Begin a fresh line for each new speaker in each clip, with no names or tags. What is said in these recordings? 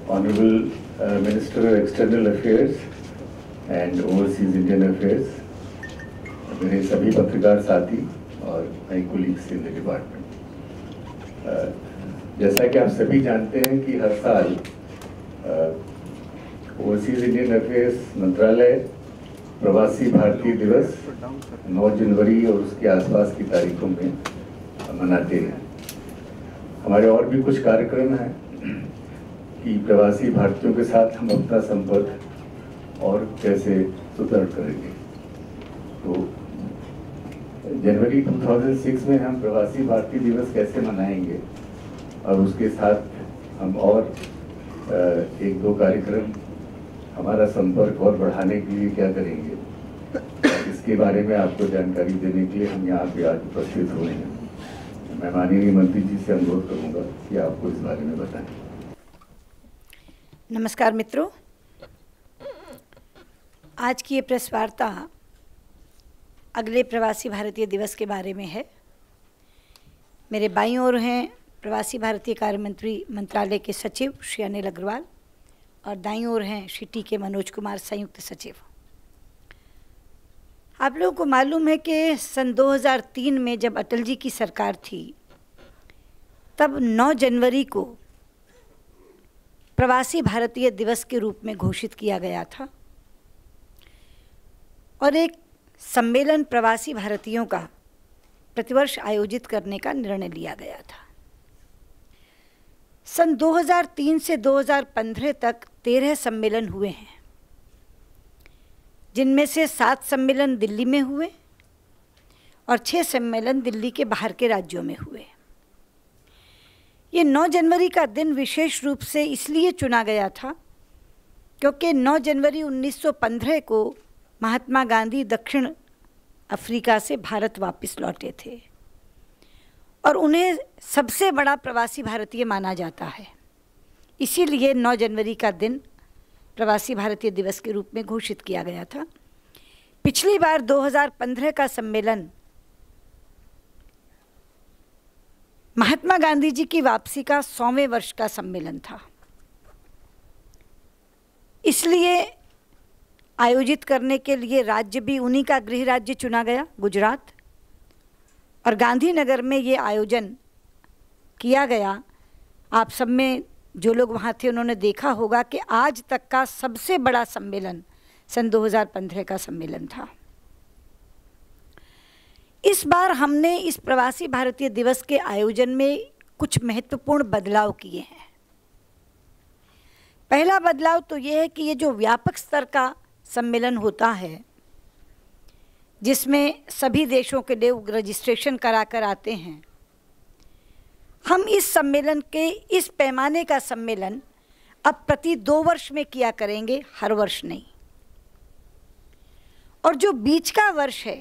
Honorable Minister of External Affairs and Overseas Indian Affairs, मेरे सभी पत्रकार साथी और my colleagues in the department, जैसा कि आप सभी जानते हैं कि हर साल ओवरसीज इंडियन अफेयर्स मंत्रालय प्रवासी भारतीय दिवस 9 जनवरी और उसके आसपास की तारीखों में मनाते हैं। हमारे और भी कुछ कार्यक्रम हैं कि प्रवासी भारतीयों के साथ हम अपना संपर्क और कैसे सुदृढ़ करेंगे। तो जनवरी 2006 में हम प्रवासी भारतीय दिवस कैसे मनाएंगे और उसके साथ हम और एक दो कार्यक्रम हमारा संपर्क और बढ़ाने के लिए क्या करेंगे, इसके बारे में आपको जानकारी देने के लिए हम यहाँ पे आज उपस्थित हुए हैं। मैं माननीय मंत्री जी से अनुरोध करूँगा कि आपको इस बारे में बताएं।
नमस्कार मित्रों, आज की ये प्रेस वार्ता अगले प्रवासी भारतीय दिवस के बारे में है। मेरे बाईं ओर हैं प्रवासी भारतीय कार्य मंत्री मंत्रालय के सचिव श्री अनिल अग्रवाल और दाईं ओर हैं श्री टी.के. मनोज कुमार, संयुक्त सचिव। आप लोगों को मालूम है कि सन 2003 में जब अटल जी की सरकार थी, तब 9 जनवरी को प्रवासी भारतीय दिवस के रूप में घोषित किया गया था और एक सम्मेलन प्रवासी भारतीयों का प्रतिवर्ष आयोजित करने का निर्णय लिया गया था। सन 2003 से 2015 तक 13 सम्मेलन हुए हैं, जिनमें से 7 सम्मेलन दिल्ली में हुए और 6 सम्मेलन दिल्ली के बाहर के राज्यों में हुए। ये 9 जनवरी का दिन विशेष रूप से इसलिए चुना गया था क्योंकि 9 जनवरी 1915 को महात्मा गांधी दक्षिण अफ्रीका से भारत वापस लौटे थे और उन्हें सबसे बड़ा प्रवासी भारतीय माना जाता है। इसीलिए 9 जनवरी का दिन प्रवासी भारतीय दिवस के रूप में घोषित किया गया था। पिछली बार 2015 का सम्मेलन महात्मा गांधी जी की वापसी का 100वें वर्ष का सम्मेलन था, इसलिए आयोजित करने के लिए राज्य भी उन्हीं का गृह राज्य चुना गया, गुजरात, और गांधीनगर में ये आयोजन किया गया। आप सब में जो लोग वहाँ थे उन्होंने देखा होगा कि आज तक का सबसे बड़ा सम्मेलन सन 2015 का सम्मेलन था। इस बार हमने इस प्रवासी भारतीय दिवस के आयोजन में कुछ महत्वपूर्ण बदलाव किए हैं। पहला बदलाव तो ये है कि ये जो व्यापक स्तर का सम्मेलन होता है, जिसमें सभी देशों के लोग रजिस्ट्रेशन करा कर आते हैं, हम इस सम्मेलन के इस पैमाने का सम्मेलन अब प्रति 2 वर्ष में किया करेंगे, हर वर्ष नहीं। और जो बीच का वर्ष है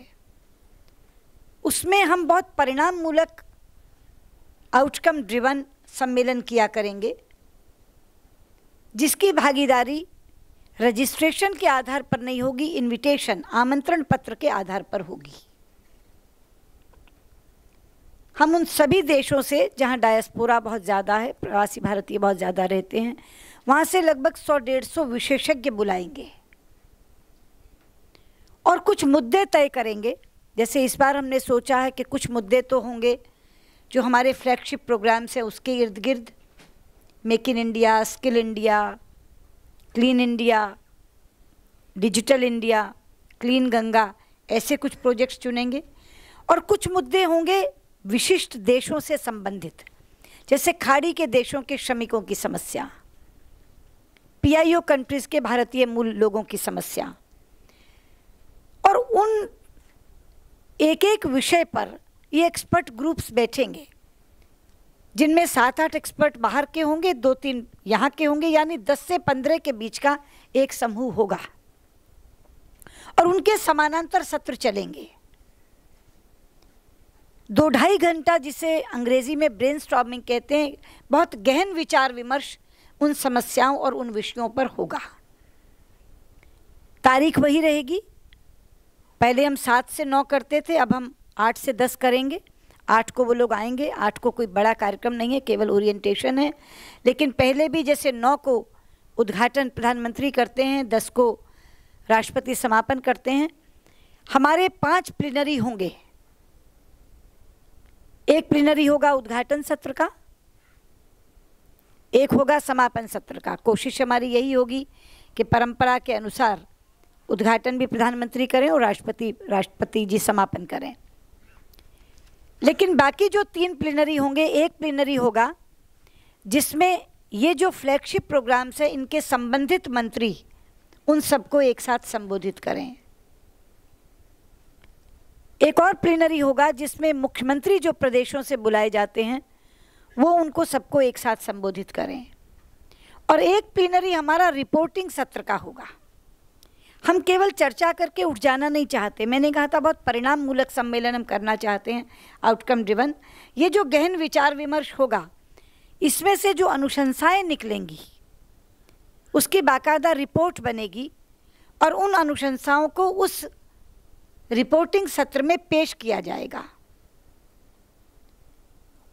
उसमें हम बहुत परिणाम मूलक आउटकम ड्रिवन सम्मेलन किया करेंगे, जिसकी भागीदारी रजिस्ट्रेशन के आधार पर नहीं होगी, इनविटेशन आमंत्रण पत्र के आधार पर होगी। हम उन सभी देशों से जहां डायस्पोरा बहुत ज़्यादा है, प्रवासी भारतीय बहुत ज़्यादा रहते हैं, वहां से लगभग 100-150 विशेषज्ञ बुलाएंगे और कुछ मुद्दे तय करेंगे। जैसे इस बार हमने सोचा है कि कुछ मुद्दे तो होंगे जो हमारे फ्लैगशिप प्रोग्राम्स हैं उसके इर्द गिर्द, make in India, skill India, clean India, digital India, clean Ganga, ऐसे कुछ प्रोजेक्ट्स चुनेंगे। और कुछ मुद्दे होंगे विशिष्ट देशों से संबंधित, जैसे खाड़ी के देशों के श्रमिकों की समस्या, पीआईओ कंट्रीज़ के भारतीय मूल लोगों की समस्या, और उन एक एक विषय पर ये एक्सपर्ट ग्रुप्स बैठेंगे, जिनमें 7-8 एक्सपर्ट बाहर के होंगे, 2-3 यहाँ के होंगे, यानी 10 से 15 के बीच का एक समूह होगा और उनके समानांतर सत्र चलेंगे। 2-2.5 घंटा, जिसे अंग्रेजी में ब्रेनस्टॉर्मिंग कहते हैं, बहुत गहन विचार विमर्श उन समस्याओं और उन विषयों पर होगा। तारीख वही रहेगी, पहले हम 7 से 9 करते थे, अब हम 8 से 10 करेंगे। 8 को वो लोग आएंगे। 8 को कोई बड़ा कार्यक्रम नहीं है, केवल ओरिएंटेशन है। लेकिन पहले भी जैसे 9 को उद्घाटन प्रधानमंत्री करते हैं, 10 को राष्ट्रपति समापन करते हैं। हमारे 5 प्लीनरी होंगे। एक प्लीनरी होगा उद्घाटन सत्र का, एक होगा समापन सत्र का। कोशिश हमारी यही होगी कि परंपरा के अनुसार उद्घाटन भी प्रधानमंत्री करें और राष्ट्रपति जी समापन करें। लेकिन बाकी जो 3 प्लीनरी होंगे, एक प्लीनरी होगा जिसमें ये जो फ्लैगशिप प्रोग्राम्स है इनके संबंधित मंत्री उन सबको एक साथ संबोधित करें। एक और प्लीनरी होगा जिसमें मुख्यमंत्री जो प्रदेशों से बुलाए जाते हैं वो उनको सबको एक साथ संबोधित करें। और एक प्लीनरी हमारा रिपोर्टिंग सत्र का होगा। हम केवल चर्चा करके उठ जाना नहीं चाहते। मैंने कहा था बहुत परिणाम मूलक सम्मेलन हम करना चाहते हैं, आउटकम ड्रिवन। ये जो गहन विचार विमर्श होगा इसमें से जो अनुशंसाएं निकलेंगी उसकी बाकायदा रिपोर्ट बनेगी और उन अनुशंसाओं को उस रिपोर्टिंग सत्र में पेश किया जाएगा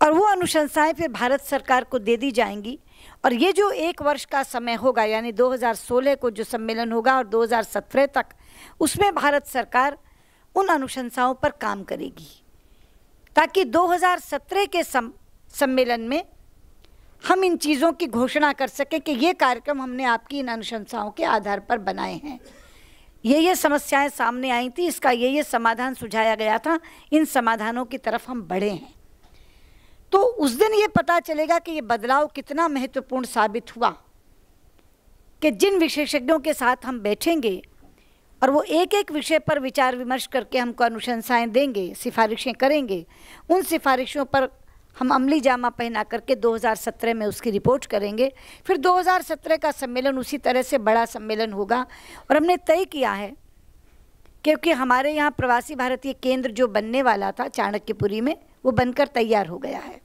और वो अनुशंसाएं फिर भारत सरकार को दे दी जाएंगी। और ये जो 1 वर्ष का समय होगा, यानी 2016 को जो सम्मेलन होगा और 2017 तक, उसमें भारत सरकार उन अनुशंसाओं पर काम करेगी ताकि 2017 के सम्मेलन में हम इन चीज़ों की घोषणा कर सकें कि ये कार्यक्रम हमने आपकी इन अनुशंसाओं के आधार पर बनाए हैं। ये समस्याएं सामने आई थी, इसका ये समाधान सुझाया गया था, इन समाधानों की तरफ हम बढ़े हैं। तो उस दिन ये पता चलेगा कि ये बदलाव कितना महत्वपूर्ण साबित हुआ कि जिन विशेषज्ञों के साथ हम बैठेंगे और वो एक एक विषय पर विचार विमर्श करके हमको अनुशंसाएं देंगे, सिफारिशें करेंगे, उन सिफारिशों पर हम अमली जामा पहना करके 2017 में उसकी रिपोर्ट करेंगे। फिर 2017 का सम्मेलन उसी तरह से बड़ा सम्मेलन होगा। और हमने तय किया है, क्योंकि हमारे यहाँ प्रवासी भारतीय केंद्र जो बनने वाला था चाणक्यपुरी में, वो बनकर तैयार हो गया है।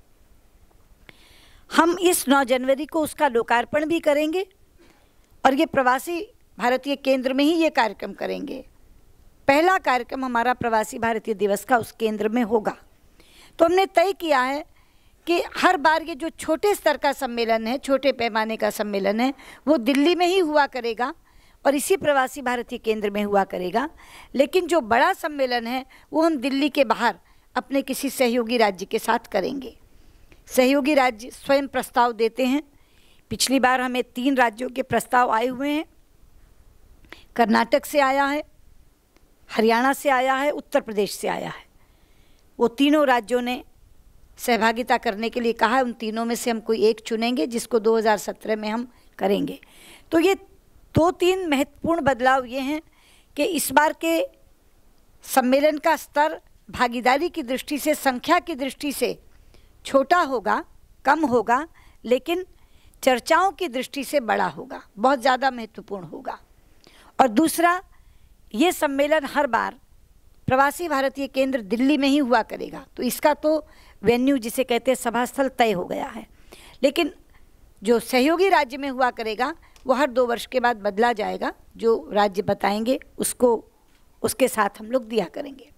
हम इस 9 जनवरी को उसका लोकार्पण भी करेंगे और ये प्रवासी भारतीय केंद्र में ही ये कार्यक्रम करेंगे। पहला कार्यक्रम हमारा प्रवासी भारतीय दिवस का उस केंद्र में होगा। तो हमने तय किया है कि हर बार ये जो छोटे स्तर का सम्मेलन है, छोटे पैमाने का सम्मेलन है, वो दिल्ली में ही हुआ करेगा और इसी प्रवासी भारतीय केंद्र में हुआ करेगा। लेकिन जो बड़ा सम्मेलन है वो हम दिल्ली के बाहर अपने किसी सहयोगी राज्य के साथ करेंगे। सहयोगी राज्य स्वयं प्रस्ताव देते हैं। पिछली बार हमें 3 राज्यों के प्रस्ताव आए हुए हैं। कर्नाटक से आया है, हरियाणा से आया है, उत्तर प्रदेश से आया है। वो तीनों राज्यों ने सहभागिता करने के लिए कहा है। उन तीनों में से हम कोई एक चुनेंगे जिसको 2017 में हम करेंगे। तो ये 2-3 महत्वपूर्ण बदलाव ये हैं कि इस बार के सम्मेलन का स्तर भागीदारी की दृष्टि से, संख्या की दृष्टि से छोटा होगा, कम होगा, लेकिन चर्चाओं की दृष्टि से बड़ा होगा, बहुत ज़्यादा महत्वपूर्ण होगा। और दूसरा, ये सम्मेलन हर बार प्रवासी भारतीय केंद्र दिल्ली में ही हुआ करेगा। तो इसका तो वेन्यू जिसे कहते हैं सभास्थल तय हो गया है। लेकिन जो सहयोगी राज्य में हुआ करेगा वो हर 2 वर्ष के बाद बदला जाएगा। जो राज्य बताएंगे उसके साथ हम लोग दिया करेंगे।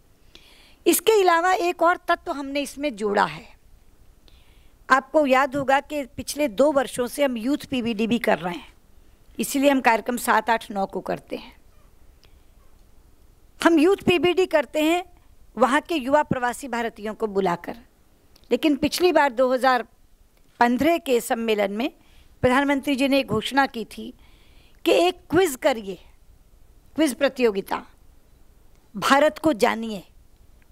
इसके अलावा एक और तत्व हमने इसमें जोड़ा है। आपको याद होगा कि पिछले 2 वर्षों से हम यूथ पीवीडी भी कर रहे हैं, इसीलिए हम कार्यक्रम 7, 8, 9 को करते हैं। हम यूथ पीवीडी करते हैं वहाँ के युवा प्रवासी भारतीयों को बुलाकर। लेकिन पिछली बार 2015 के सम्मेलन में प्रधानमंत्री जी ने घोषणा की थी कि एक क्विज़ करिए, क्विज़ प्रतियोगिता, भारत को जानिए,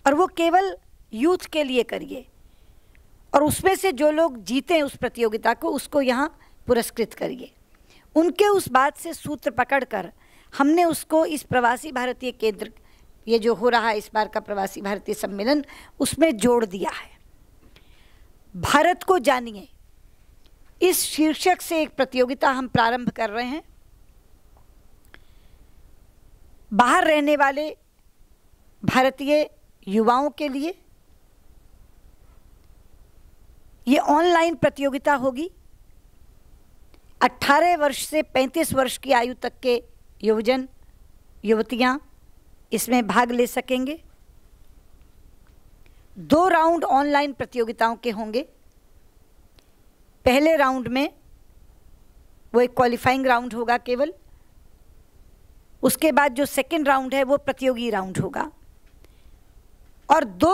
और वो केवल यूथ के लिए करिए और उसमें से जो लोग जीतें उस प्रतियोगिता को, उसको यहाँ पुरस्कृत करिए। उनके उस बात से सूत्र पकड़कर हमने उसको इस प्रवासी भारतीय केंद्र, ये जो हो रहा है इस बार का प्रवासी भारतीय सम्मेलन, उसमें जोड़ दिया है। भारत को जानिए, इस शीर्षक से एक प्रतियोगिता हम प्रारंभ कर रहे हैं। बाहर रहने वाले भारतीय युवाओं के लिए ये ऑनलाइन प्रतियोगिता होगी। 18 वर्ष से 35 वर्ष की आयु तक के युवजन युवतियां इसमें भाग ले सकेंगे। 2 राउंड ऑनलाइन प्रतियोगिताओं के होंगे। पहले राउंड में वो एक क्वालिफाइंग राउंड होगा केवल। उसके बाद जो सेकंड राउंड है वो प्रतियोगी राउंड होगा। और 2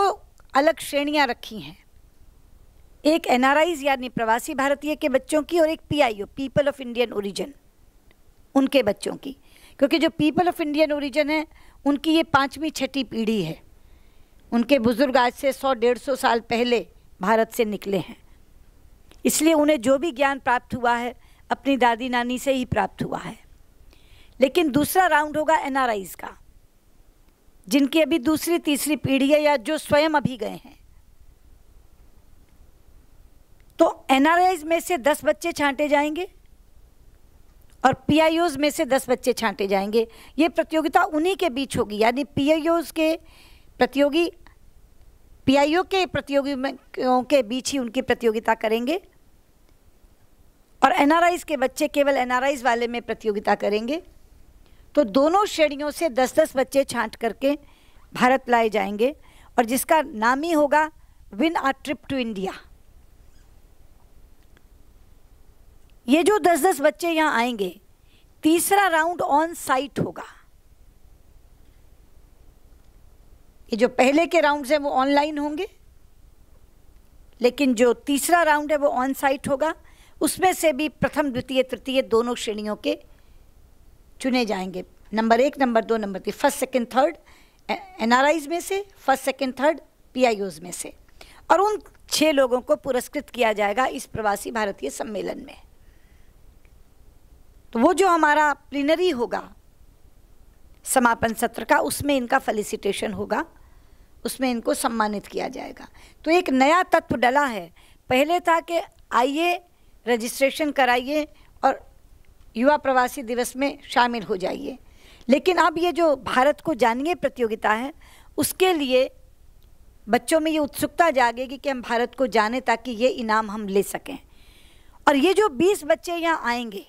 अलग श्रेणियां रखी हैं, एक एनआरआईज यानी प्रवासी भारतीय के बच्चों की, और एक PIO people of Indian origin उनके बच्चों की। क्योंकि जो पीपल ऑफ इंडियन ओरिजिन है उनकी ये 5वीं 6ठी पीढ़ी है, उनके बुजुर्ग आज से 100-150 साल पहले भारत से निकले हैं, इसलिए उन्हें जो भी ज्ञान प्राप्त हुआ है अपनी दादी नानी से ही प्राप्त हुआ है। लेकिन दूसरा राउंड होगा एनआरआईज का, जिनकी अभी दूसरी तीसरी पीढ़ी है या जो स्वयं अभी गए हैं। तो एनआरआईज में से 10 बच्चे छांटे जाएंगे और पीआईओज में से 10 बच्चे छांटे जाएंगे। ये प्रतियोगिता उन्हीं के बीच होगी, यानी पीआईओज के प्रतियोगी पीआईओ के प्रतियोगियों के बीच ही उनकी प्रतियोगिता करेंगे, और एनआरआईज के बच्चे केवल एनआरआईज वाले में प्रतियोगिता करेंगे। तो दोनों श्रेणियों से 10-10 बच्चे छांट करके भारत लाए जाएंगे, और जिसका नाम ही होगा win a trip to India. ये जो 10-10 बच्चे यहाँ आएंगे, तीसरा राउंड ऑन साइट होगा। ये जो पहले के राउंड्स हैं वो ऑनलाइन होंगे, लेकिन जो तीसरा राउंड है वो ऑन साइट होगा। उसमें से भी प्रथम द्वितीय तृतीय दोनों श्रेणियों के चुने जाएंगे, number 1 number 2 number 3, first second third NRIs में से, फर्स्ट सेकंड थर्ड पीआईओज में से, और उन 6 लोगों को पुरस्कृत किया जाएगा इस प्रवासी भारतीय सम्मेलन में। तो वो जो हमारा प्लीनरी होगा समापन सत्र का, उसमें इनका फेलिसिटेशन होगा, उसमें इनको सम्मानित किया जाएगा। तो एक नया तत्व डला है। पहले था कि आइए रजिस्ट्रेशन कराइए और युवा प्रवासी दिवस में शामिल हो जाइए, लेकिन अब ये जो भारत को जानिए प्रतियोगिता है, उसके लिए बच्चों में ये उत्सुकता जागेगी कि हम भारत को जानें ताकि ये इनाम हम ले सकें। और ये जो 20 बच्चे यहाँ आएंगे,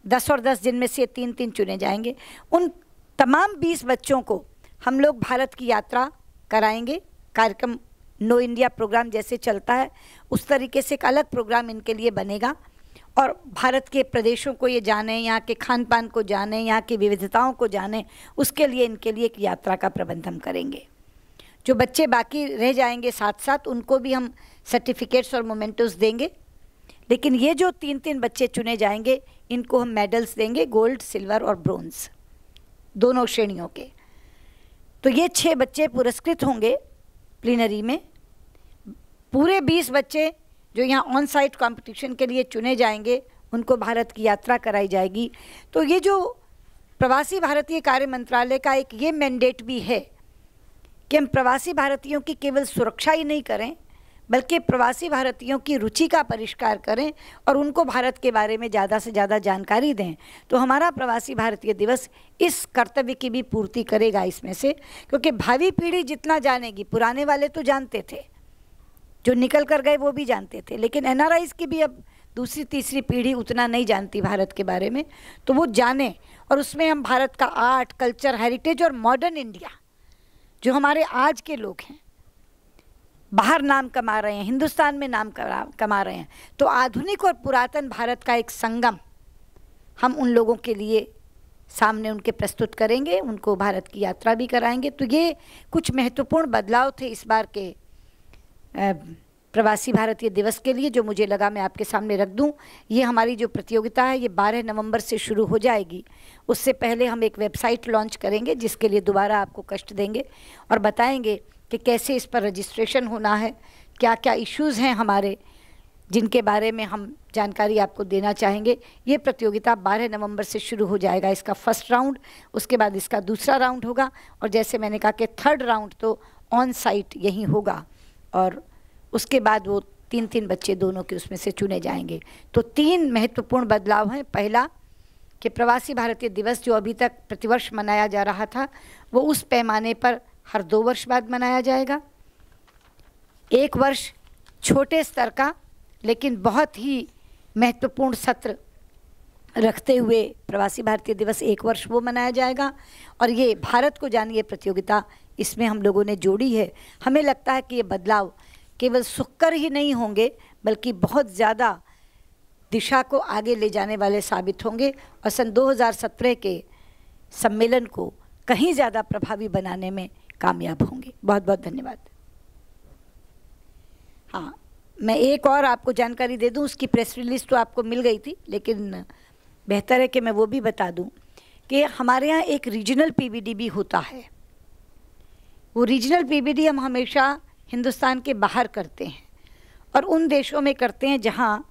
10 और 10 जिनमें से 3-3 चुने जाएंगे, उन तमाम 20 बच्चों को हम लोग भारत की यात्रा कराएंगे। कार्यक्रम नो इंडिया प्रोग्राम जैसे चलता है उस तरीके से एक अलग प्रोग्राम इनके लिए बनेगा, और भारत के प्रदेशों को ये जाने, यहाँ के खान पान को जाने, यहाँ की विविधताओं को जाने, उसके लिए इनके लिए एक यात्रा का प्रबंध हम करेंगे। जो बच्चे बाकी रह जाएंगे साथ साथ, उनको भी हम सर्टिफिकेट्स और मोमेंटोस देंगे, लेकिन ये जो 3-3 बच्चे चुने जाएंगे इनको हम मेडल्स देंगे, गोल्ड, सिल्वर और ब्रोंज दोनों श्रेणियों के। तो ये 6 बच्चे पुरस्कृत होंगे प्लीनरी में। पूरे 20 बच्चे जो यहाँ ऑन साइट कॉम्पिटिशन के लिए चुने जाएंगे, उनको भारत की यात्रा कराई जाएगी। तो ये जो प्रवासी भारतीय कार्य मंत्रालय का एक ये मैंडेट भी है कि हम प्रवासी भारतीयों की केवल सुरक्षा ही नहीं करें, बल्कि प्रवासी भारतीयों की रुचि का परिष्कार करें और उनको भारत के बारे में ज़्यादा से ज़्यादा जानकारी दें। तो हमारा प्रवासी भारतीय दिवस इस कर्तव्य की भी पूर्ति करेगा इसमें से, क्योंकि भावी पीढ़ी जितना जानेगी, पुराने वाले तो जानते थे, जो निकल कर गए वो भी जानते थे, लेकिन एनआरआईज की भी अब दूसरी तीसरी पीढ़ी उतना नहीं जानती भारत के बारे में, तो वो जाने। और उसमें हम भारत का आर्ट, कल्चर, हेरिटेज और मॉडर्न इंडिया, जो हमारे आज के लोग हैं, बाहर नाम कमा रहे हैं, हिंदुस्तान में नाम कमा रहे हैं, तो आधुनिक और पुरातन भारत का एक संगम हम उन लोगों के लिए सामने उनके प्रस्तुत करेंगे, उनको भारत की यात्रा भी कराएंगे। तो ये कुछ महत्वपूर्ण बदलाव थे इस बार के प्रवासी भारतीय दिवस के लिए, जो मुझे लगा मैं आपके सामने रख दूं। ये हमारी जो प्रतियोगिता है ये 12 नवंबर से शुरू हो जाएगी। उससे पहले हम एक वेबसाइट लॉन्च करेंगे, जिसके लिए दोबारा आपको कष्ट देंगे और बताएंगे कि कैसे इस पर रजिस्ट्रेशन होना है, क्या क्या इश्यूज़ हैं हमारे, जिनके बारे में हम जानकारी आपको देना चाहेंगे। ये प्रतियोगिता 12 नवंबर से शुरू हो जाएगा, इसका फर्स्ट राउंड, उसके बाद इसका दूसरा राउंड होगा, और जैसे मैंने कहा कि थर्ड राउंड तो ऑन साइट यहीं होगा, और उसके बाद वो 3-3 बच्चे दोनों के उसमें से चुने जाएंगे। तो 3 महत्वपूर्ण बदलाव हैं। पहला कि प्रवासी भारतीय दिवस जो अभी तक प्रतिवर्ष मनाया जा रहा था, वो उस पैमाने पर हर 2 वर्ष बाद मनाया जाएगा। 1 वर्ष छोटे स्तर का लेकिन बहुत ही महत्वपूर्ण सत्र रखते हुए प्रवासी भारतीय दिवस 1 वर्ष वो मनाया जाएगा। और ये भारत को जानिए प्रतियोगिता, इसमें हम लोगों ने जोड़ी है। हमें लगता है कि ये बदलाव केवल सुखकर ही नहीं होंगे, बल्कि बहुत ज़्यादा दिशा को आगे ले जाने वाले साबित होंगे और सन 2017 के सम्मेलन को कहीं ज़्यादा प्रभावी बनाने में कामयाब होंगे। बहुत बहुत धन्यवाद। हाँ, मैं एक और आपको जानकारी दे दूं, उसकी प्रेस रिलीज तो आपको मिल गई थी, लेकिन बेहतर है कि मैं वो भी बता दूं कि हमारे यहाँ एक रीजनल पीबीडी भी होता है। वो रीजनल पीबीडी हम हमेशा हिंदुस्तान के बाहर करते हैं और उन देशों में करते हैं जहाँ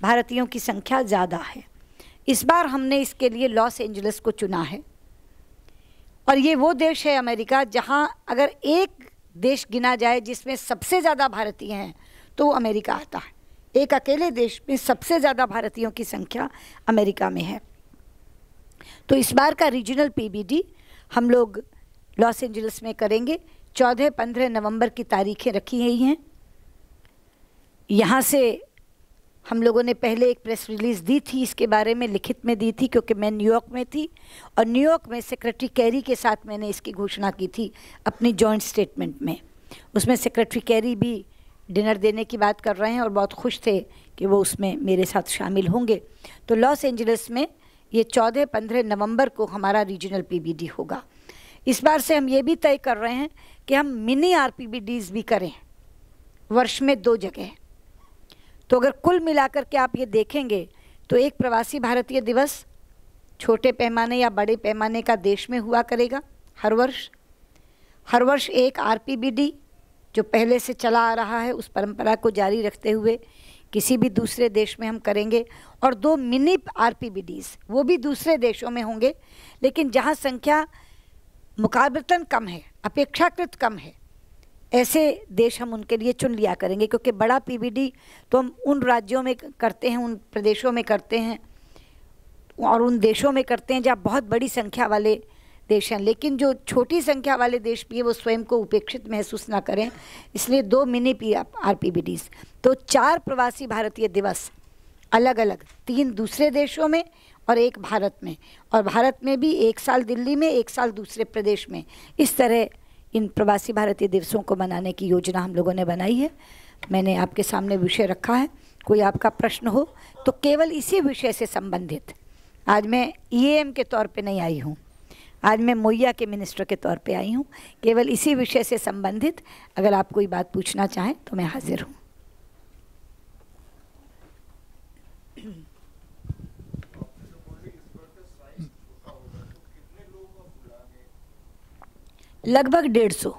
भारतीयों की संख्या ज़्यादा है। इस बार हमने इसके लिए लॉस एंजलिस को चुना है और ये वो देश है अमेरिका जहाँ अगर एक देश गिना जाए जिसमें सबसे ज़्यादा भारतीय हैं तो वो अमेरिका आता है। एक अकेले देश में सबसे ज़्यादा भारतीयों की संख्या अमेरिका में है। तो इस बार का रीजनल पीबीडी हम लोग लॉस एंजलिस में करेंगे। 14-15 नवंबर की तारीखें रखी गई हैं। यहाँ से हम लोगों ने पहले एक प्रेस रिलीज़ दी थी, इसके बारे में लिखित में दी थी क्योंकि मैं न्यूयॉर्क में थी और न्यूयॉर्क में सेक्रेटरी कैरी के साथ मैंने इसकी घोषणा की थी अपनी जॉइंट स्टेटमेंट में। उसमें सेक्रेटरी कैरी भी डिनर देने की बात कर रहे हैं और बहुत खुश थे कि वो उसमें मेरे साथ शामिल होंगे। तो लॉस एंजलिस में ये 14-15 नवंबर को हमारा रीजनल पीबीडी होगा। इस बार से हम ये भी तय कर रहे हैं कि हम मिनी आरपीबीडीज भी करें वर्ष में 2 जगह। तो अगर कुल मिलाकर के आप ये देखेंगे तो एक प्रवासी भारतीय दिवस छोटे पैमाने या बड़े पैमाने का देश में हुआ करेगा हर वर्ष एक आरपीबीडी जो पहले से चला आ रहा है उस परंपरा को जारी रखते हुए किसी भी दूसरे देश में हम करेंगे और 2 मिनी आरपीबीडीज वो भी दूसरे देशों में होंगे, लेकिन जहाँ संख्या मुकाबलतन कम है, अपेक्षाकृत कम है, ऐसे देश हम उनके लिए चुन लिया करेंगे। क्योंकि बड़ा पीबीडी तो हम उन राज्यों में करते हैं, उन प्रदेशों में करते हैं और उन देशों में करते हैं जहाँ बहुत बड़ी संख्या वाले देश हैं, लेकिन जो छोटी संख्या वाले देश भी है वो स्वयं को उपेक्षित महसूस ना करें, इसलिए 2 मिनी आरपीबीडीज। तो 4 प्रवासी भारतीय दिवस अलग अलग, 3 दूसरे देशों में और 1 भारत में, और भारत में भी 1 साल दिल्ली में, 1 साल दूसरे प्रदेश में। इस तरह इन प्रवासी भारतीय दिवसों को मनाने की योजना हम लोगों ने बनाई है। मैंने आपके सामने विषय रखा है, कोई आपका प्रश्न हो तो केवल इसी विषय से संबंधित। आज मैं ईएएम के तौर पे नहीं आई हूँ, आज मैं मोइया के मिनिस्टर के तौर पे आई हूँ। केवल इसी विषय से संबंधित अगर आप कोई बात पूछना चाहें तो मैं हाजिर हूँ। लगभग 150।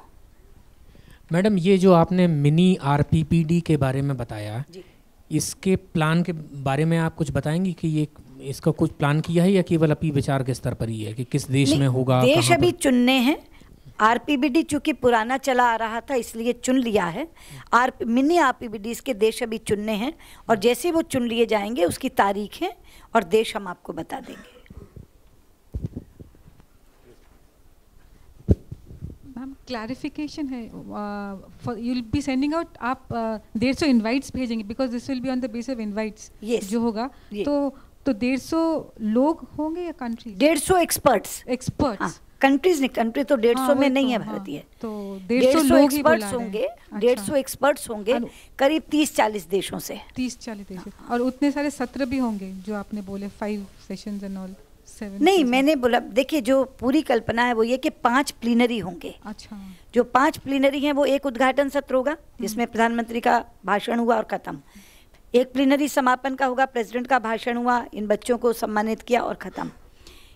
मैडम, ये जो आपने मिनी आरपीपीडी के बारे में बताया, इसके प्लान के बारे में आप कुछ बताएंगी कि ये इसका कुछ प्लान किया है या केवल अभी विचार के स्तर पर ही है कि किस देश में होगा?
देश अभी चुनने हैं। आरपीबीडी चूंकि पुराना चला आ रहा था इसलिए चुन लिया है। मिनी आरपीबीडीज के देश अभी चुनने हैं और जैसे वो चुन लिए जाएंगे उसकी तारीखें और देश हम आपको बता देंगे।
मैम, क्लैरिफिकेशन है, you will be sending out, आप 150 इनवाइट्स भेजेंगे because this will be on the base of invites जो होगा। तो 150 लोग होंगे या कंट्रीज?
150 एक्सपर्ट्स। कंट्रीज नहीं, कंट्री तो 150 में नहीं है भारतीय।
तो 150
एक्सपर्ट्स होंगे। 150 एक्सपर्ट्स होंगे करीब 30-40 देशों से।
30-40 देशों, और उतने सारे सत्र भी होंगे जो आपने बोले 5 सेशंस एंड ऑल।
नहीं, मैंने बोला, देखिए जो पूरी कल्पना है वो ये कि 5 प्लीनरी होंगे।
अच्छा। जो
5 प्लीनरी हैं वो एक उद्घाटन सत्र होगा जिसमें प्रधानमंत्री का भाषण हुआ और खत्म। एक प्लीनरी समापन का होगा, प्रेसिडेंट का भाषण हुआ, इन बच्चों को सम्मानित किया और ख़त्म।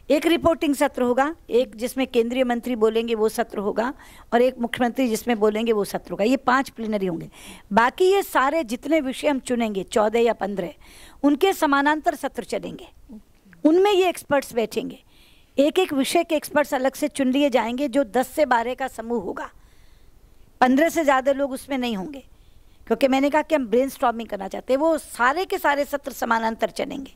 एक रिपोर्टिंग सत्र होगा, एक जिसमें केंद्रीय मंत्री बोलेंगे वो सत्र होगा, और एक मुख्यमंत्री जिसमें बोलेंगे वो सत्र होगा। ये 5 प्लीनरी होंगे। बाकी ये सारे जितने विषय हम चुनेंगे 14 या 15, उनके समानांतर सत्र चलेंगे, उनमें ये एक्सपर्ट्स बैठेंगे। एक एक विषय के एक्सपर्ट्स अलग से चुन लिए जाएंगे जो 10 से 12 का समूह होगा। 15 से ज़्यादा लोग उसमें नहीं होंगे क्योंकि मैंने कहा कि हम ब्रेनस्टॉर्मिंग करना चाहते हैं। वो सारे के सारे सत्र समानांतर चलेंगे।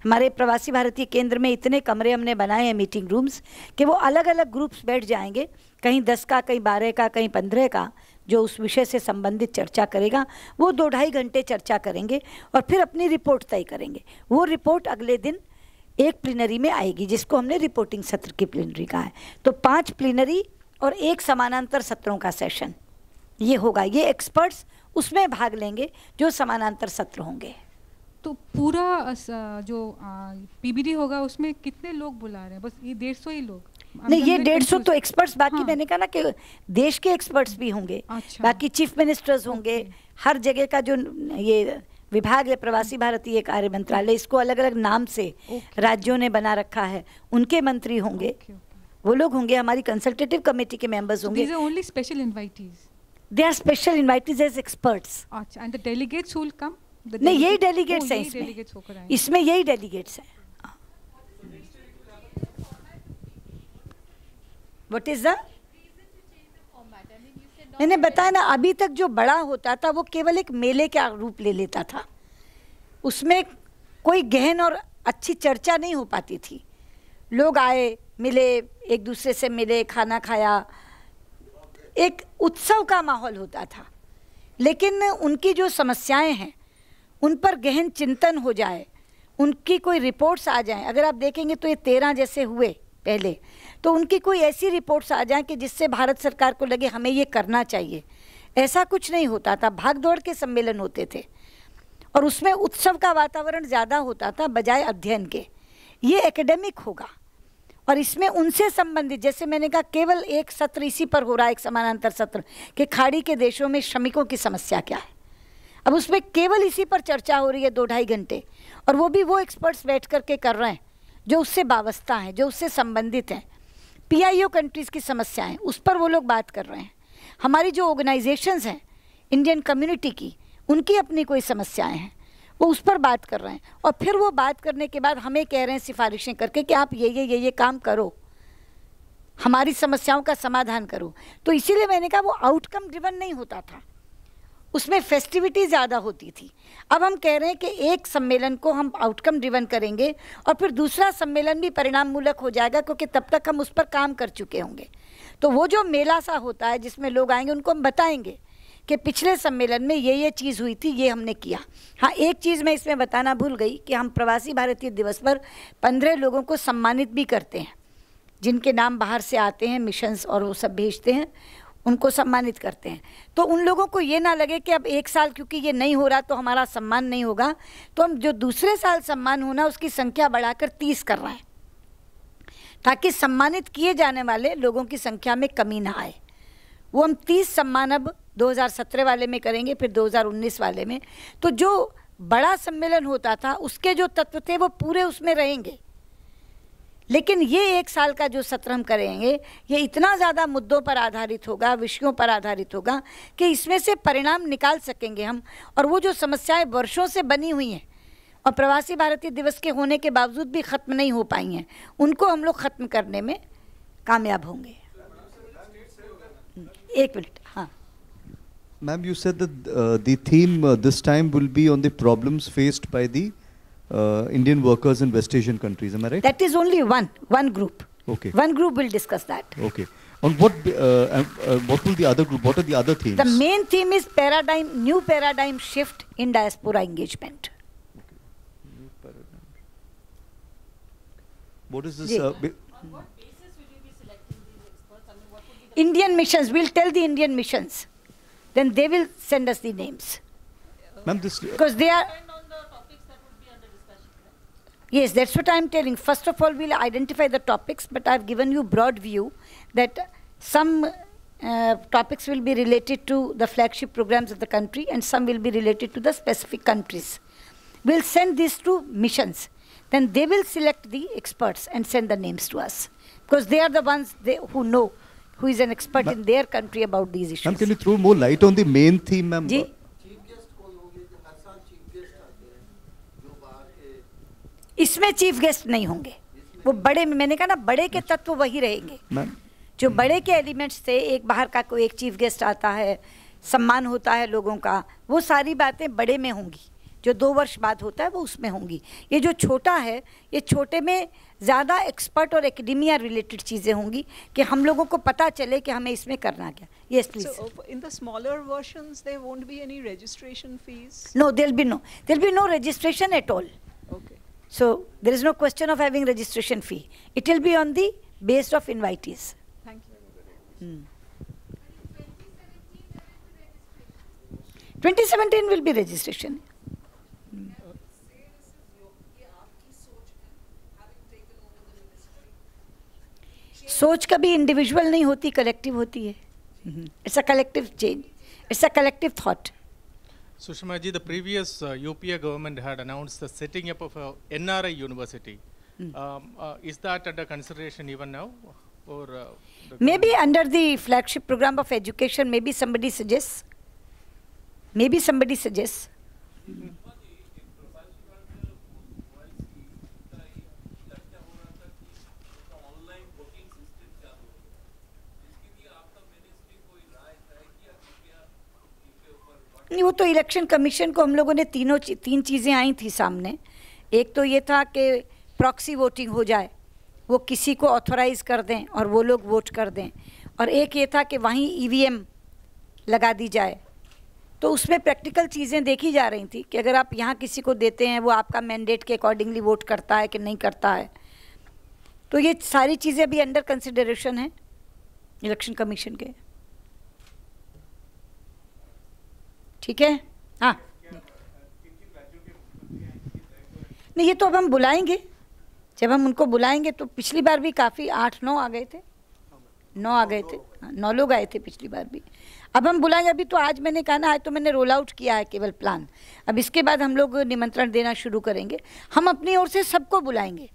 हमारे प्रवासी भारतीय केंद्र में इतने कमरे हमने बनाए हैं, मीटिंग रूम्स, कि वो अलग अलग ग्रुप्स बैठ जाएंगे, कहीं 10 का, कहीं 12 का, कहीं 15 का, जो उस विषय से संबंधित चर्चा करेगा। वो 2-2.5 घंटे चर्चा करेंगे और फिर अपनी रिपोर्ट तय करेंगे। वो रिपोर्ट अगले दिन एक प्लीनरी में आएगी जिसको हमने रिपोर्टिंग सत्र की प्लीनरी कहा है। तो 5 प्लीनरी और एक समानांतर सत्रों का सेशन ये होगा। ये एक्सपर्ट्स उसमें भाग लेंगे जो समानांतर सत्र होंगे।
तो पूरा जो पीबीडी होगा उसमें कितने लोग बुला रहे हैं? बस ये 150 ही लोग?
नहीं, ये 150 तो एक्सपर्ट्स, बाकी हाँ। मैंने कहा ना कि देश के एक्सपर्ट्स भी होंगे। अच्छा। बाकी चीफ मिनिस्टर्स होंगे। हर जगह का जो ये विभाग है प्रवासी भारतीय कार्य मंत्रालय, इसको अलग अलग नाम से राज्यों ने बना रखा है, उनके मंत्री होंगे। वो लोग होंगे, हमारी कंसल्टेटिव कमेटी के मेंबर्स होंगे।
These are only special invitees.
They are special invitees as experts.
अच्छा, and the delegates who will come?
नहीं, यही डेलीगेट्स हैं इसमें। इसमें यही डेलीगेट्स हैं। What is the? मैंने बताया ना, अभी तक जो बड़ा होता था वो केवल एक मेले का रूप ले लेता था, उसमें कोई गहन और अच्छी चर्चा नहीं हो पाती थी। लोग आए, मिले, एक दूसरे से मिले, खाना खाया, एक उत्सव का माहौल होता था। लेकिन उनकी जो समस्याएं हैं उन पर गहन चिंतन हो जाए, उनकी कोई रिपोर्ट्स आ जाएं। अगर आप देखेंगे तो ये 13 जैसे हुए पहले, तो उनकी कोई ऐसी रिपोर्ट्स आ जाएं कि जिससे भारत सरकार को लगे हमें ये करना चाहिए। ऐसा कुछ नहीं होता था, भाग दौड़ के सम्मेलन होते थे और उसमें उत्सव का वातावरण ज़्यादा होता था बजाय अध्ययन के। ये एकेडमिक होगा और इसमें उनसे संबंधित, जैसे मैंने कहा, केवल एक सत्र इसी पर हो रहा है, एक समानांतर सत्र कि खाड़ी के देशों में श्रमिकों की समस्या क्या है। अब उसमें केवल इसी पर चर्चा हो रही है 2-2.5 घंटे, और वो भी वो एक्सपर्ट्स बैठ करके कर रहे हैं जो उससे वाबस्ता हैं, जो उससे संबंधित हैं। PIO कंट्रीज़ की समस्याएं, उस पर वो लोग बात कर रहे हैं। हमारी जो ऑर्गेनाइजेशंस हैं इंडियन कम्युनिटी की, उनकी अपनी कोई समस्याएं हैं, वो उस पर बात कर रहे हैं। और फिर वो बात करने के बाद हमें कह रहे हैं सिफारिशें करके कि आप ये काम करो, हमारी समस्याओं का समाधान करो। तो इसीलिए मैंने कहा वो आउटकम ड्रिवन नहीं होता था, उसमें फेस्टिविटी ज़्यादा होती थी। अब हम कह रहे हैं कि एक सम्मेलन को हम आउटकम ड्रिवन करेंगे और फिर दूसरा सम्मेलन भी परिणाम मूलक हो जाएगा, क्योंकि तब तक हम उस पर काम कर चुके होंगे। तो वो जो मेला सा होता है जिसमें लोग आएंगे, उनको हम बताएंगे कि पिछले सम्मेलन में ये चीज़ हुई थी, ये हमने किया। हाँ, एक चीज़ मैं इसमें बताना भूल गई कि हम प्रवासी भारतीय दिवस पर 15 लोगों को सम्मानित भी करते हैं, जिनके नाम बाहर से आते हैं, मिशंस और वो सब भेजते हैं, उनको सम्मानित करते हैं। तो उन लोगों को ये ना लगे कि अब एक साल क्योंकि ये नहीं हो रहा तो हमारा सम्मान नहीं होगा, तो हम जो दूसरे साल सम्मान होना उसकी संख्या बढ़ाकर 30 कर रहे हैं, ताकि सम्मानित किए जाने वाले लोगों की संख्या में कमी ना आए। वो हम 30 सम्मान अब 2017 वाले में करेंगे, फिर 2019 वाले में। तो जो बड़ा सम्मेलन होता था उसके जो तत्व थे वो पूरे उसमें रहेंगे, लेकिन ये एक साल का जो सत्र हम करेंगे ये इतना ज़्यादा मुद्दों पर आधारित होगा, विषयों पर आधारित होगा कि इसमें से परिणाम निकाल सकेंगे हम। और वो जो समस्याएं वर्षों से बनी हुई हैं और प्रवासी भारतीय दिवस के होने के बावजूद भी ख़त्म नहीं हो पाई हैं, उनको हम लोग ख़त्म करने में कामयाब होंगे। एक मिनट। हाँ
ma'am, you said that the theme this time will be on the problems faced by the Indian workers in West Asian countries. Am I right?
That is only one group.
Okay.
One group will discuss that.
Okay. On what will the other group? What are the other themes?
The main theme is new paradigm shift in diaspora engagement.
Okay. New paradigm. What is this?
On what basis will you be selecting these experts? I mean, what would be the Indian missions? We'll tell the Indian missions. Then they will send us the names.
Ma'am, this
because they are. Yes, that's what I'm telling. First of all, we'll identify the topics, but I've given you broad view that some topics will be related to the flagship programs of the country and some will be related to the specific countries. We'll send these to missions. Then they will select the experts and send the names to us, because they are the ones who know who is an expert in their country about these issues.
Ma'am, can you throw more light on the main theme, ma'am?
इसमें chief guest नहीं होंगे, वो बड़े में, मैंने कहा ना, बड़े के तत्व वही रहेंगे। जो बड़े के एलिमेंट्स थे, एक बाहर का कोई एक चीफ गेस्ट आता है, सम्मान होता है लोगों का, वो सारी बातें बड़े में होंगी। जो 2 वर्ष बाद होता है वो उसमें होंगी। ये जो छोटा है, ये छोटे में ज़्यादा एक्सपर्ट और एकेडेमिया रिलेटेड चीज़ें होंगी कि हम लोगों को पता चले कि हमें इसमें करना क्या। Yes, please.
So, in the smaller versions, there won't be any registration fees?
No, there'll be no registration at all.
Okay.
So there is no question of having registration fee. It will be on the base of invitees.
Thank you.
2017 will be registration. सोच कभी individual नहीं होती, collective होती है. It's a collective change, it's a collective thought.
Sushma ji, the previous UPA government had announced the setting up of a NRI university. Is that under consideration even now? Or
maybe under the flagship program of education, maybe somebody suggests. Maybe somebody suggests. नहीं, वो तो election commission को हम लोगों ने तीन चीज़ें आई थी सामने. एक तो ये था कि प्रॉक्सी वोटिंग हो जाए, वो किसी को ऑथोराइज कर दें और वो लोग वोट कर दें, और एक ये था कि वहीं ईवीएम लगा दी जाए. तो उसमें प्रैक्टिकल चीज़ें देखी जा रही थी कि अगर आप यहाँ किसी को देते हैं वो आपका मैंडेट के अकॉर्डिंगली वोट करता है कि नहीं करता है. तो ये सारी चीज़ें भी अंडर कंसिडरेशन हैं इलेक्शन कमीशन के. ठीक है. हाँ, नहीं ये तो अब हम बुलाएंगे. जब हम उनको बुलाएंगे तो पिछली बार भी काफ़ी 8-9 आ गए थे, 9 आ गए थे, 9 लोग आए थे पिछली बार भी. अब हम बुलाएंगे. अभी तो आज मैंने कहा ना, आज तो मैंने रोल आउट किया है केवल प्लान. अब इसके बाद हम लोग निमंत्रण देना शुरू करेंगे. हम अपनी ओर से सबको बुलाएंगे,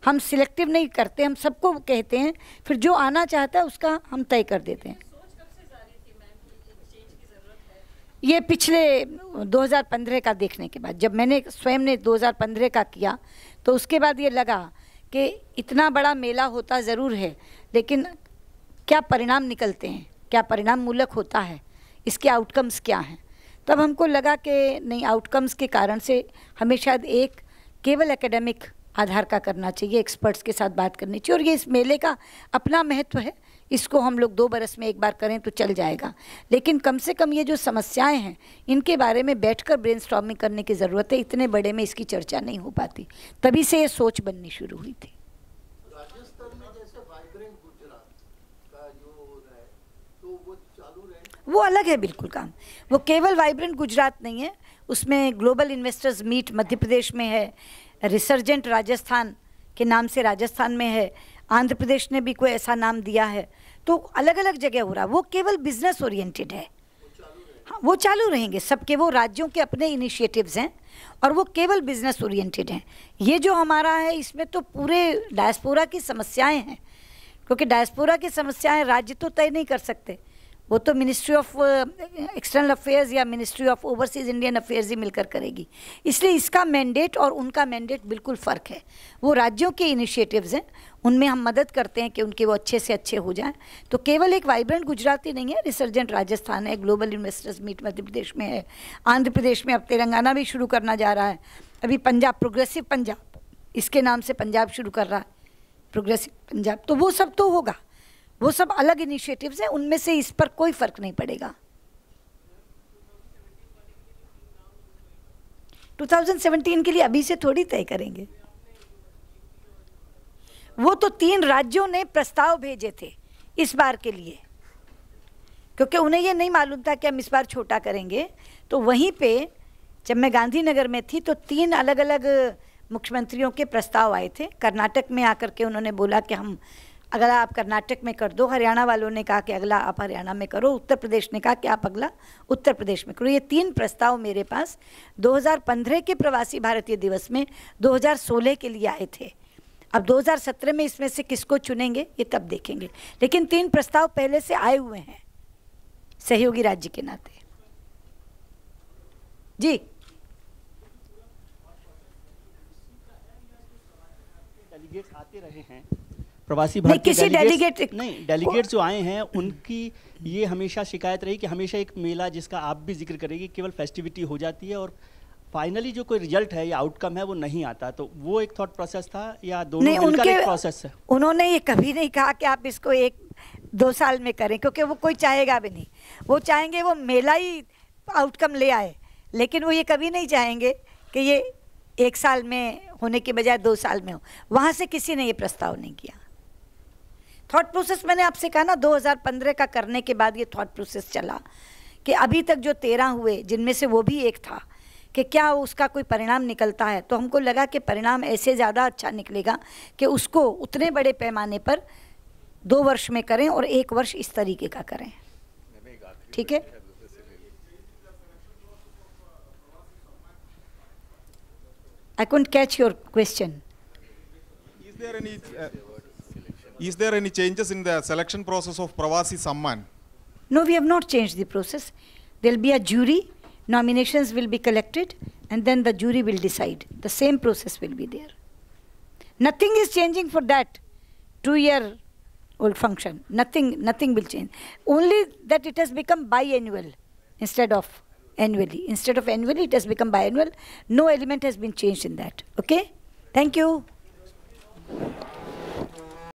हम सिलेक्टिव नहीं करते, हम सबको कहते हैं, फिर जो आना चाहता है उसका हम तय कर देते हैं. ये पिछले 2015 का देखने के बाद, जब मैंने स्वयं ने 2015 का किया तो उसके बाद ये लगा कि इतना बड़ा मेला होता ज़रूर है, लेकिन क्या परिणाम निकलते हैं, क्या परिणाम मूलक होता है, इसके आउटकम्स क्या हैं. तब हमको लगा कि नहीं, आउटकम्स के कारण से हमें शायद एक केवल एकेडमिक आधार का करना चाहिए, एक्सपर्ट्स के साथ बात करनी चाहिए. और ये इस मेले का अपना महत्व है, इसको हम लोग 2 बरस में एक बार करें तो चल जाएगा, लेकिन कम से कम ये जो समस्याएं हैं इनके बारे में बैठकर ब्रेनस्टॉर्मिंग करने की ज़रूरत है. इतने बड़े में इसकी चर्चा नहीं हो पाती, तभी से ये सोच बननी शुरू हुई थी.
राजस्थान में जैसे वाइब्रेंट गुजरात का जो हो रहा है तो वो चालू रहे,
वो अलग है बिल्कुल काम. वो केवल वाइब्रेंट गुजरात नहीं है, उसमें global investors meet Madhya Pradesh में है, रिसर्जेंट राजस्थान के नाम से राजस्थान में है, आंध्र प्रदेश ने भी कोई ऐसा नाम दिया है. तो अलग अलग जगह हो रहा. वो केवल बिजनेस ओरिएंटेड है. हाँ, वो चालू रहेंगे सबके, वो राज्यों के अपने इनिशिएटिव्स हैं और वो केवल बिजनेस ओरिएंटेड हैं. ये जो हमारा है इसमें तो पूरे डायस्पोरा की समस्याएं हैं, क्योंकि डायस्पोरा की समस्याएं राज्य तो तय नहीं कर सकते, वो तो मिनिस्ट्री ऑफ एक्सटर्नल अफेयर्स या ministry of overseas Indian affairs ही मिलकर करेगी. इसलिए इसका मैंडेट और उनका मैंडेट बिल्कुल फ़र्क है. वो राज्यों के इनिशिएटिव्स हैं, उनमें हम मदद करते हैं कि उनके वो अच्छे से अच्छे हो जाएं. तो केवल एक वाइब्रेंट गुजरात ही नहीं है, रिसर्जेंट राजस्थान है, global investors meet Madhya Pradesh में है, आंध्र प्रदेश में अब तेलंगाना भी शुरू करना जा रहा है, अभी पंजाब प्रोग्रेसिव पंजाब इसके नाम से पंजाब शुरू कर रहा है, प्रोग्रेसिव पंजाब. तो वो सब तो होगा, वो सब अलग इनिशिएटिव्स हैं, उनमें से इस पर कोई फ़र्क नहीं पड़ेगा. 2017 के लिए अभी से थोड़ी तय करेंगे. वो तो 3 राज्यों ने प्रस्ताव भेजे थे इस बार के लिए, क्योंकि उन्हें ये नहीं मालूम था कि हम इस बार छोटा करेंगे. तो वहीं पे जब मैं गांधीनगर में थी तो 3 अलग अलग मुख्यमंत्रियों के प्रस्ताव आए थे. कर्नाटक में आकर के उन्होंने बोला कि हम अगला आप कर्नाटक में कर दो, हरियाणा वालों ने कहा कि अगला आप हरियाणा में करो, उत्तर प्रदेश ने कहा कि आप अगला उत्तर प्रदेश में करो. ये 3 प्रस्ताव मेरे पास 2015 के प्रवासी भारतीय दिवस में 2016 के लिए आए थे. अब 2017 में इसमें से किसको चुनेंगे ये तब देखेंगे, लेकिन 3 प्रस्ताव पहले से आए हुए हैं सहयोगी राज्य के नाते. जी,
डेलीगेट्स आते रहे हैं प्रवासी भारतीय,
किसी डेलीगेट
नहीं, डेलीगेट जो आए हैं उनकी ये हमेशा शिकायत रही कि हमेशा एक मेला जिसका आप भी जिक्र करेंगे केवल फेस्टिविटी हो जाती है और फाइनली जो कोई रिजल्ट है या आउटकम है वो नहीं आता. तो वो एक थॉट प्रोसेस था या दोनों मिलकर एक प्रोसेस है?
उन्होंने ये कभी नहीं कहा कि आप इसको 1-2 साल में करें, क्योंकि वो कोई चाहेगा भी नहीं. वो चाहेंगे वो मेला ही आउटकम ले आए, लेकिन वो ये कभी नहीं चाहेंगे कि ये 1 साल में होने के बजाय 2 साल में हो. वहाँ से किसी ने ये प्रस्ताव नहीं किया. थॉट प्रोसेस मैंने आपसे कहा ना, 2015 का करने के बाद ये थॉट प्रोसेस चला कि अभी तक जो 13 हुए जिनमें से वो भी एक था कि क्या उसका कोई परिणाम निकलता है. तो हमको लगा कि परिणाम ऐसे ज़्यादा अच्छा निकलेगा कि उसको उतने बड़े पैमाने पर 2 वर्ष में करें और 1 वर्ष इस तरीके का करें, ठीक है? I couldn't catch your question.
Is there any changes in the selection process of Pravasi Samman?
No, we have not changed the process. There will be a jury, nominations will be collected, and then the jury will decide. The same process will be there. Nothing is changing for that 2-year-old function. Nothing will change. Only that it has become biannual instead of annually. Instead of annually, it has become biannual. No element has been changed in that. Okay? Thank you.